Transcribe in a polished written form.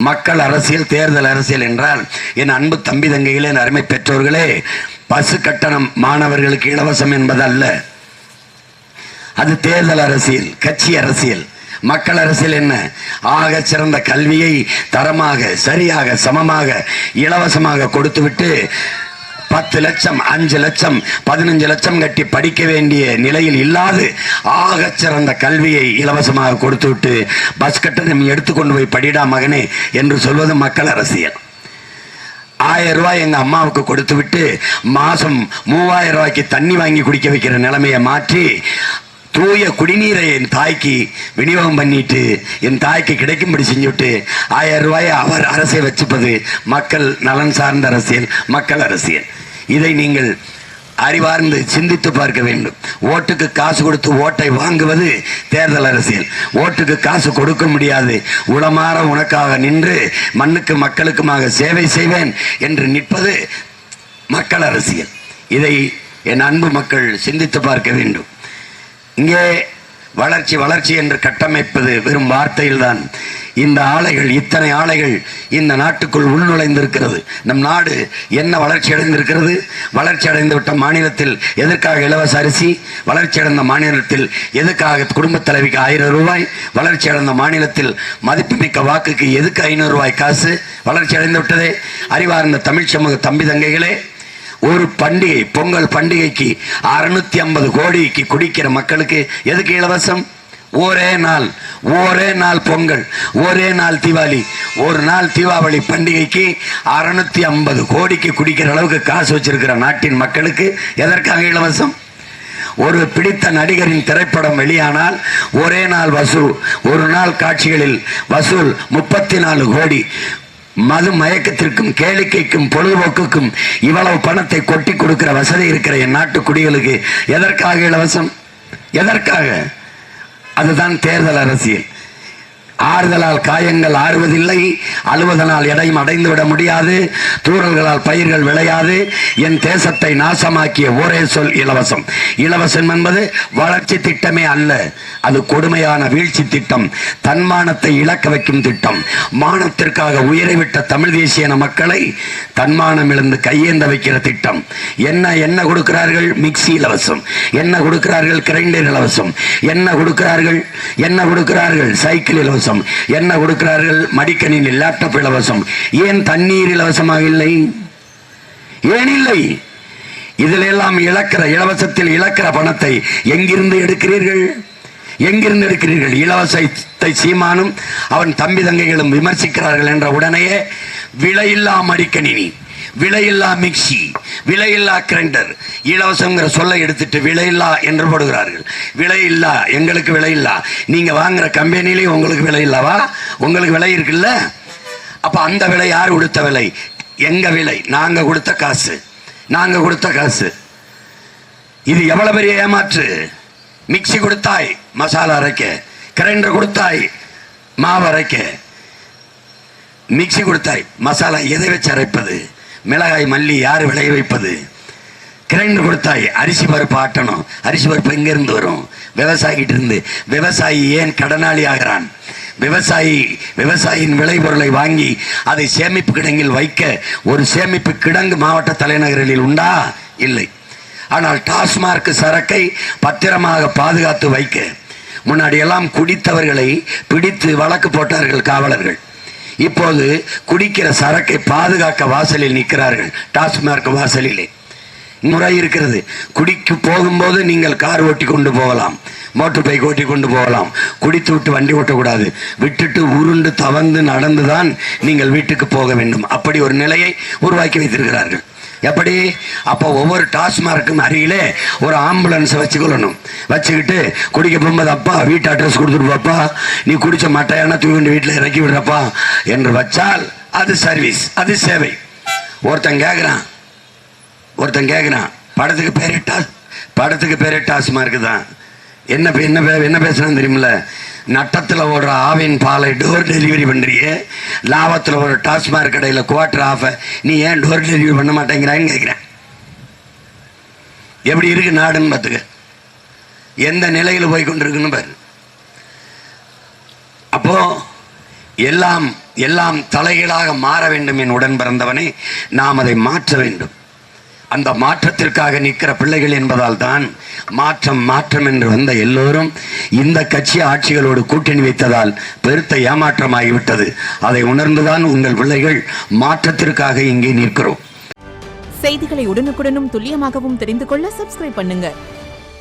மக்கள் அரசியல், தேர்தல் அரசியல் என்றால் என் அன்பு தம்பி தங்கைகளே, என் அருமை பெற்றோர்களே, பஸ் கட்டணம் மாணவர்களுக்கு இலவசம் என்பதல்ல. அது தேர்தல் அரசியல், கட்சி அரசியல். மக்கள் அரசியல் என்ன? ஆக சிறந்த கல்வியை தரமாக, சரியாக, சமமாக, இலவசமாக கொடுத்துவிட்டு 10 லட்சம், 5 லட்சம், 15 லட்சம் கட்டி படிக்க வேண்டிய நிலையில் இல்லாது ஆக சிறந்த கல்வியை இலவசமாக கொடுத்துவிட்டு பஸ் கட்டணம் எடுத்துக்கொண்டு போய் படிடா மகனே என்று சொல்வது மக்கள் அரசியல். 1000 ரூபாய் எங்க அம்மாவுக்கு கொடுத்து விட்டு மாசம் 3000 ரூபாய்க்கு தண்ணி வாங்கி குடிக்க வைக்கிற நிலைமையை மாற்றி தூய குடிநீரை என் தாய்க்கு விநியோகம் பண்ணிட்டு என் தாய்க்கு கிடைக்கும்படி செஞ்சுட்டு 1000 ரூபாயை அவர் அரசை வச்சுப்பது மக்கள் நலன் சார்ந்த அரசியல், மக்கள் அரசியல். இதை நீங்கள் அறிவார்ந்து சிந்தித்து பார்க்க வேண்டும். ஓட்டுக்கு காசு கொடுத்து ஓட்டை வாங்குவது தேர்தல் அரசியல். ஓட்டுக்கு காசு கொடுக்க முடியாது, உளமாற உனக்காக நின்று மண்ணுக்கு மக்களுக்குமாக சேவை செய்வேன் என்று நிற்பது மக்கள் அரசியல். இதை என் அன்பு மக்கள் சிந்தித்து பார்க்க வேண்டும். இங்கே வளர்ச்சி வளர்ச்சி என்று கட்டமைப்பது வெறும் வார்த்தையில்தான். இந்த ஆலைகள், இத்தனை ஆலைகள் இந்த நாட்டுக்குள் உள்நுழைந்திருக்கிறது. நம் நாடு என்ன வளர்ச்சி அடைந்திருக்கிறது? வளர்ச்சி அடைந்து விட்ட மாநிலத்தில் எதற்காக இலவச அரிசி? வளர்ச்சி அடைந்த மாநிலத்தில் எதுக்காக குடும்ப தலைவிக்கு 1000 ரூபாய்? வளர்ச்சி அடைந்த மாநிலத்தில் மதிப்புமிக்க வாக்குக்கு எதுக்கு 500 ரூபாய் காசு? வளர்ச்சி அடைந்து விட்டதே. அறிவார்ந்த தமிழ் சமூக தம்பி தங்கைகளே, ஒரு பண்டிகை, பொங்கல் பண்டிகைக்கு 650 கோடிக்கு குடிக்கிற மக்களுக்கு எதுக்கு இலவசம்? ஒரே நாள் பொங்கல், ஒரே நாள் தீபாவளி, ஒரு நாள் தீபாவளி பண்டிகைக்கு 650 கோடிக்கு குடிக்கிற அளவுக்கு காசு வச்சிருக்கிற நாட்டின் மக்களுக்கு எதற்காக இலவசம்? ஒரு பிடித்த நடிகரின் திரைப்படம் வெளியானால் ஒரே நாள் வசூல், ஒரு நாள் காட்சிகளில் வசூல் 34 கோடி. மது மயக்கத்திற்கும் கேளிக்கைக்கும் பொழுதுபோக்குக்கும் இவ்வளவு பணத்தை கொட்டி கொடுக்கிற வசதி இருக்கிற என் நாட்டு குடிகளுக்கு எதற்காக இலவசம்? எதற்காக? அதுதான் தேர்தல் அரசியல். ஆறுதலால் காயங்கள் ஆறுவதில்லை, அழுவதனால் எடையும் அடைந்து விட முடியாது, தூறல்களால் பயிர்கள் விளையாது. என் தேசத்தை நாசமாக்கிய ஒரே சொல் இலவசம். இலவசம் என்பது வளர்ச்சி திட்டமே அல்ல, அது கொடுமையான வீழ்ச்சி திட்டம், தன்மானத்தை இழக்க வைக்கும் திட்டம். மானத்திற்காக உயிரை விட்ட தமிழ் தேசிய மக்களை தன்மானம் இழந்து கையேந்த வைக்கிற திட்டம். என்ன கொடுக்கிறார்கள்? மிக்சி இலவசம். என்ன கொடுக்கிறார்கள்? கிரைண்டர் இலவசம். என்ன கொடுக்கிறார்கள்? சைக்கிள் இலவசம். என்ன கொடுக்கிறார்கள்? மடிக்கணினி, லேப்டாப் இலவசம். ஏன் தண்ணீர் இலவசமாக இல்லை? ஏன் இல்லை? இதில் எல்லாம் இலவசத்தில் இழக்கிற பணத்தை எங்கிருந்து எடுக்கிறீர்கள்? இலவசத்தை சீமானும் அவன் தம்பி தங்கைகளும் விமர்சிக்கிறார்கள் என்ற உடனேயே விலையில்லா மடிக்கணினி, விலையில்லா மிக்சி, விலையில்லா கிரைண்டர், இலவசங்கிற சொல்லை எடுத்துட்டு விலையில்லா என்று போடுகிறார்கள். விலையில்லா, எங்களுக்கு விலையில்லா. நீங்க வாங்குற கம்பெனிலேயே உங்களுக்கு விலை இல்லவா? உங்களுக்கு விலை இருக்குல்ல? அப்ப அந்த விலை யார் கொடுத்த விலை? எங்க விலை, நாங்க கொடுத்த காசு. இது எவ்வளவு பெரிய ஏமாற்று! மிக்சி கொடுத்தாய் மசாலா அரைக்க, கிரைண்டர் கொடுத்தாய் மாவு அரைக்க, மிக்சி கொடுத்தாய் மசாலா எதை வச்சு அரைப்பது? மிளகாய் மல்லி யாரு விளைய வைப்பது? கிரைண்டர் கொடுத்தாய் அரிசி பருப்பு ஆட்டணும். அரிசி பருப்பு எங்க இருந்து வரும்? விவசாயிகிட்ட இருந்து. விவசாயி ஏன் கடனாளி ஆகிறான்? விவசாயியின் விளைபொருளை வாங்கி அதை சேமிப்பு கிடங்கில் வைக்க ஒரு சேமிப்பு கிடங்கு மாவட்ட தலைநகரில் உண்டா? இல்லை. ஆனால் டாஸ்மார்க் சரக்கை பத்திரமாக பாதுகாத்து வைக்க முன்னாடி எல்லாம் குடித்தவர்களை பிடித்து வழக்கு போட்டார்கள் காவலர்கள். இப்போது குடிக்கிற சரக்கை பாதுகாக்க வாசலில் நிற்கிறார்கள், டாஸ்மார்க் வாசலிலே. முறை இருக்கிறது. குடிக்கு போகும்போது நீங்கள் கார் ஓட்டி கொண்டு போகலாம், மோட்டர் பைக் ஓட்டி கொண்டு போகலாம். குடித்து விட்டு வண்டி ஓட்டக்கூடாது. விட்டுட்டு உருண்டு தவந்து நடந்துதான் நீங்கள் வீட்டுக்கு போக வேண்டும். அப்படி ஒரு நிலையை உருவாக்கி வைத்திருக்கிறார்கள். எப்படி? அப்போ ஒவ்வொரு டாஸ்மார்க்கும் அருகிலே ஒரு ஆம்புலன்ஸ் வச்சுக்கிட்டு குடிக்க போகும்போது, அப்பா வீட்டு அட்ரஸ் கொடுத்துருப்பாப்பா, நீ குடிச்ச மட்டையான தூக்கி வீட்டில் இறக்கி விடுறப்பா என்று வச்சால் அது சர்வீஸ், அது சேவை. ஒருத்தன் கேட்குறான், படத்துக்கு பேரே டாஸ்மார்க் தான். என்ன பேசுறான்னு தெரியுமில்ல? நட்டத்தில் ஓடுற ஆவின் பாலை டோர் டெலிவரி பண்றியே, லாபத்தில் ஒரு டாஸ்மார்க் கடையில் குவார்டர் ஆஃப், நீ ஏன் டோர் டெலிவரி பண்ண மாட்டேங்கிறான்னு கேட்கிறேன். எப்படி இருக்கு நாடுன்னு பார்த்துக்க, எந்த நிலையில் போய் கொண்டிருக்குன்னு பாரு. அப்போ எல்லாம் எல்லாம் தலைகீழாக மாற வேண்டும் என் உடன் பிறந்தவனே. நாம் அதை மாற்ற வேண்டும். அந்த மாற்றத்திற்காக நிற்கிற பிள்ளைகள் என்பதால் தான் மாற்றம் மாற்றம் என்று வந்த எல்லோரும் இந்த கட்சி ஆட்சிகளோடு கூட்டணி வைத்ததால் பெருத்த ஏமாற்றமாகிவிட்டது. அதை உணர்ந்துதான் உங்கள் பிள்ளைகள் மாற்றத்திற்காக இங்கே நிற்கிறோம். செய்திகளை உடனுக்குடனும் துல்லியமாகவும் தெரிந்து கொள்ள சப்ஸ்கிரைப் பண்ணுங்க.